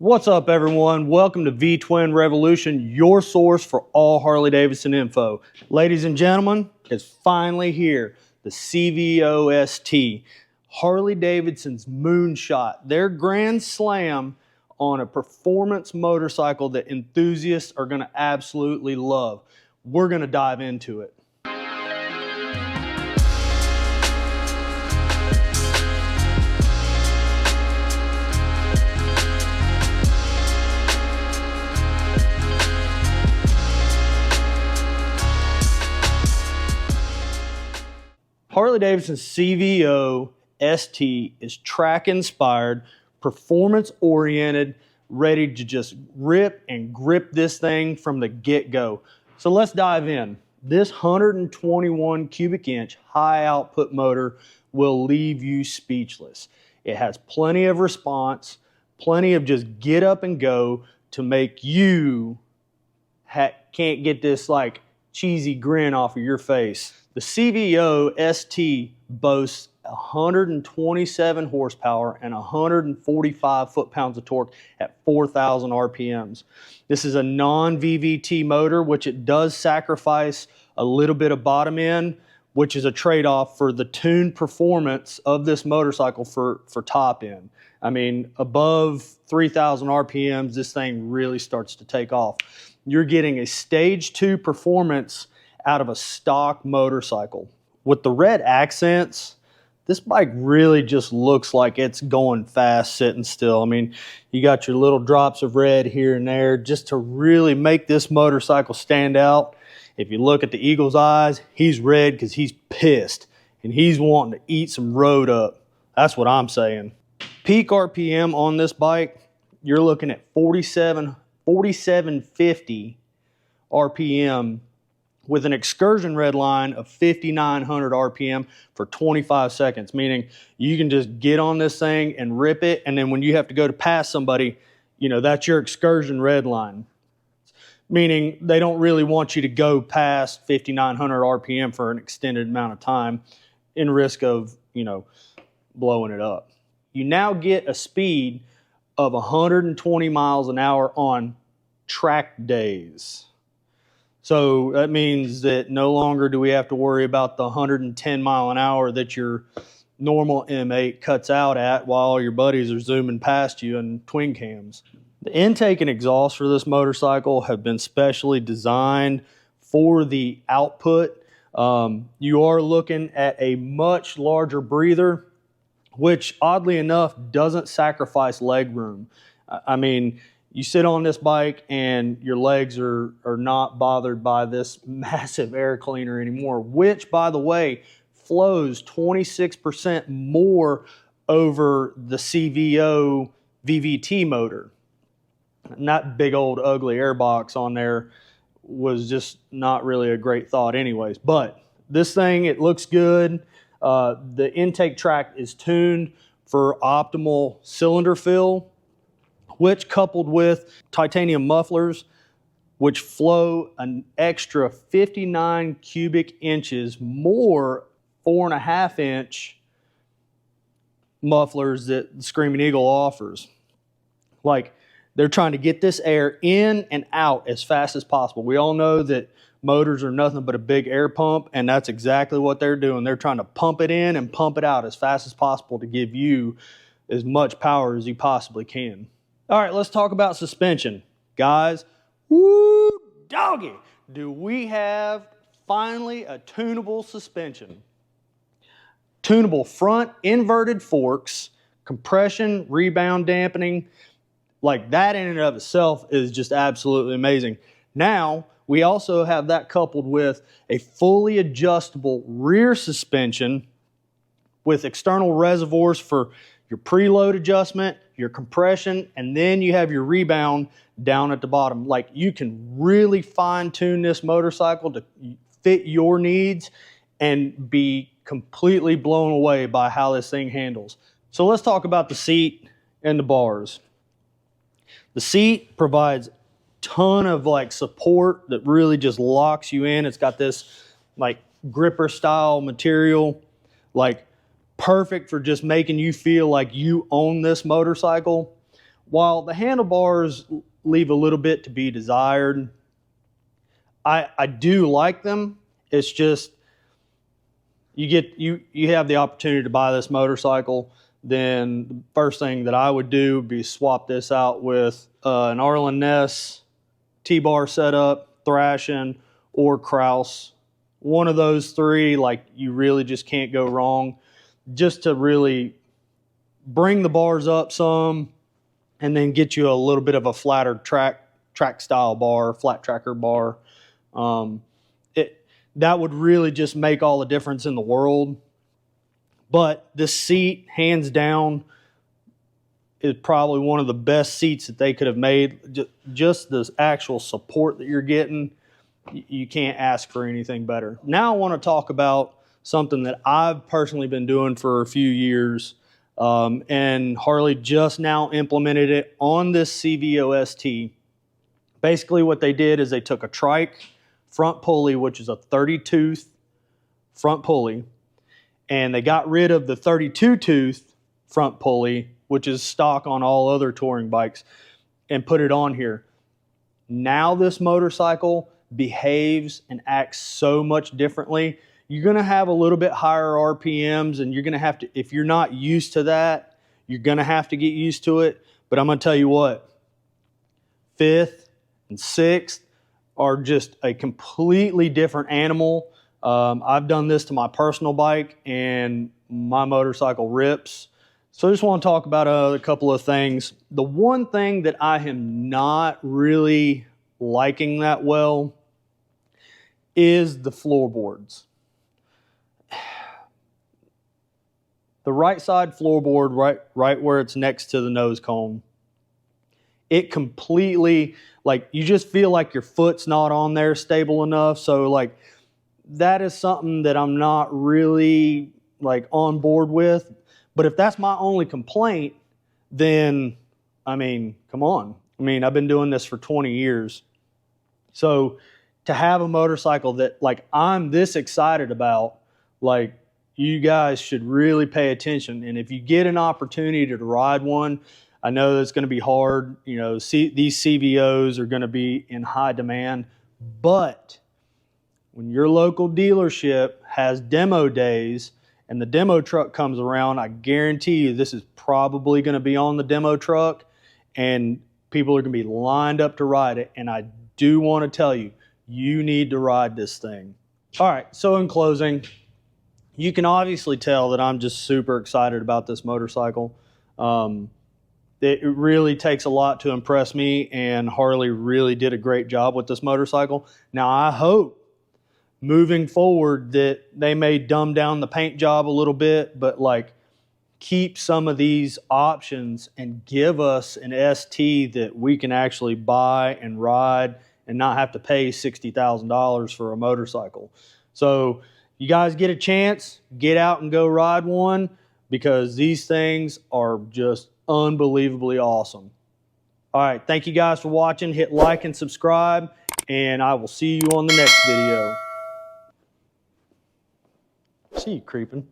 What's up, everyone? Welcome to V-Twin Revolution, your source for all Harley-Davidson info. Ladies and gentlemen, it's finally here, the CVO ST, Harley-Davidson's moonshot, their grand slam on a performance motorcycle that enthusiasts are going to absolutely love. We're going to dive into it. Harley-Davidson's CVO ST is track-inspired, performance-oriented, ready to just rip and grip this thing from the get-go. So let's dive in. This 121 cubic inch high-output motor will leave you speechless. It has plenty of response, plenty of just get up and go to make you can't get this like cheesy grin off of your face. The CVO ST boasts 127 horsepower and 145 foot-pounds of torque at 4,000 RPMs. This is a non-VVT motor, which it does sacrifice a little bit of bottom end, which is a trade-off for the tuned performance of this motorcycle for top end. I mean, above 3,000 RPMs, this thing really starts to take off. You're getting a stage 2 performance out of a stock motorcycle. With the red accents, this bike really just looks like it's going fast sitting still. I mean, you got your little drops of red here and there just to really make this motorcycle stand out. If you look at the eagle's eyes, he's red because he's pissed and he's wanting to eat some road up. That's what I'm saying. Peak RPM on this bike, you're looking at 4750 RPM with an excursion red line of 5,900 RPM for 25 seconds, meaning you can just get on this thing and rip it, and then when you have to go to pass somebody, you know, that's your excursion red line. Meaning they don't really want you to go past 5,900 RPM for an extended amount of time in risk of, you know, blowing it up. You now get a speed of 120 miles an hour on track days. So that means that no longer do we have to worry about the 110 mile an hour that your normal M8 cuts out at while your buddies are zooming past you in twin cams. The intake and exhaust for this motorcycle have been specially designed for the output. You are looking at a much larger breather, which oddly enough doesn't sacrifice leg room. I mean, you sit on this bike and your legs are not bothered by this massive air cleaner anymore, which, by the way, flows 26% more over the CVO VVT motor. And that big old ugly airbox on there was just not really a great thought anyways. But this thing, it looks good. The intake tract is tuned for optimal cylinder fill, which coupled with titanium mufflers, which flow an extra 59 cubic inches more 4.5 inch mufflers that the Screaming Eagle offers. Like, they're trying to get this air in and out as fast as possible. We all know that motors are nothing but a big air pump, and that's exactly what they're doing. They're trying to pump it in and pump it out as fast as possible to give you as much power as you possibly can. All right, let's talk about suspension. Guys, woo doggy, do we have finally a tunable suspension. Tunable front inverted forks, compression, rebound dampening, like that in and of itself is just absolutely amazing. Now, we also have that coupled with a fully adjustable rear suspension with external reservoirs for your preload adjustment, your compression, and then you have your rebound down at the bottom. Like, you can really fine tune this motorcycle to fit your needs and be completely blown away by how this thing handles. So let's talk about the seat and the bars. The seat provides a ton of like support that really just locks you in. It's got this like gripper style material, like perfect for just making you feel like you own this motorcycle. while the handlebars leave a little bit to be desired, I do like them. It's just you have the opportunity to buy this motorcycle, then the first thing that I would do would be swap this out with an Arlen Ness T-bar setup, thrashing, or Kraus. One of those three, like, you really just can't go wrong, just to really bring the bars up some and then get you a little bit of a flatter track style bar, flat tracker bar. That would really just make all the difference in the world. But this seat, hands down, is probably one of the best seats that they could have made. Just the actual support that you're getting, you can't ask for anything better. Now I want to talk about something that I've personally been doing for a few years, and Harley just now implemented it on this CVO ST. Basically what they did is they took a trike front pulley, which is a 30-tooth front pulley, and they got rid of the 32-tooth front pulley, which is stock on all other touring bikes, and put it on here. Now this motorcycle behaves and acts so much differently. You're going to have a little bit higher RPMs, and you're going to have to, if you're not used to that, you're going to have to get used to it. But I'm going to tell you what, 5th and 6th are just a completely different animal. I've done this to my personal bike, and my motorcycle rips. So I just want to talk about a couple of things. The one thing that I am not really liking that well is the floorboards. The right side floorboard, right where it's next to the nose cone, it completely, like, you just feel like your foot's not on there stable enough. So, like, that is something that I'm not really, like, on board with. But if that's my only complaint, then, I mean, come on. I mean, I've been doing this for 20 years. So to have a motorcycle that, like, I'm this excited about, like, you guys should really pay attention. And if you get an opportunity to ride one, I know it's going to be hard. You know, these CVOs are going to be in high demand. But when your local dealership has demo days and the demo truck comes around, I guarantee you this is probably going to be on the demo truck, and people are going to be lined up to ride it. And I do want to tell you, you need to ride this thing. All right, so in closing, you can obviously tell that I'm just super excited about this motorcycle. It really takes a lot to impress me, and Harley really did a great job with this motorcycle. Now, I hope moving forward that they may dumb down the paint job a little bit, but, like, keep some of these options and give us an ST that we can actually buy and ride and not have to pay $60,000 for a motorcycle. So you guys get a chance, get out and go ride one, because these things are just unbelievably awesome. All right, thank you guys for watching. Hit like and subscribe, and I will see you on the next video. See you creeping.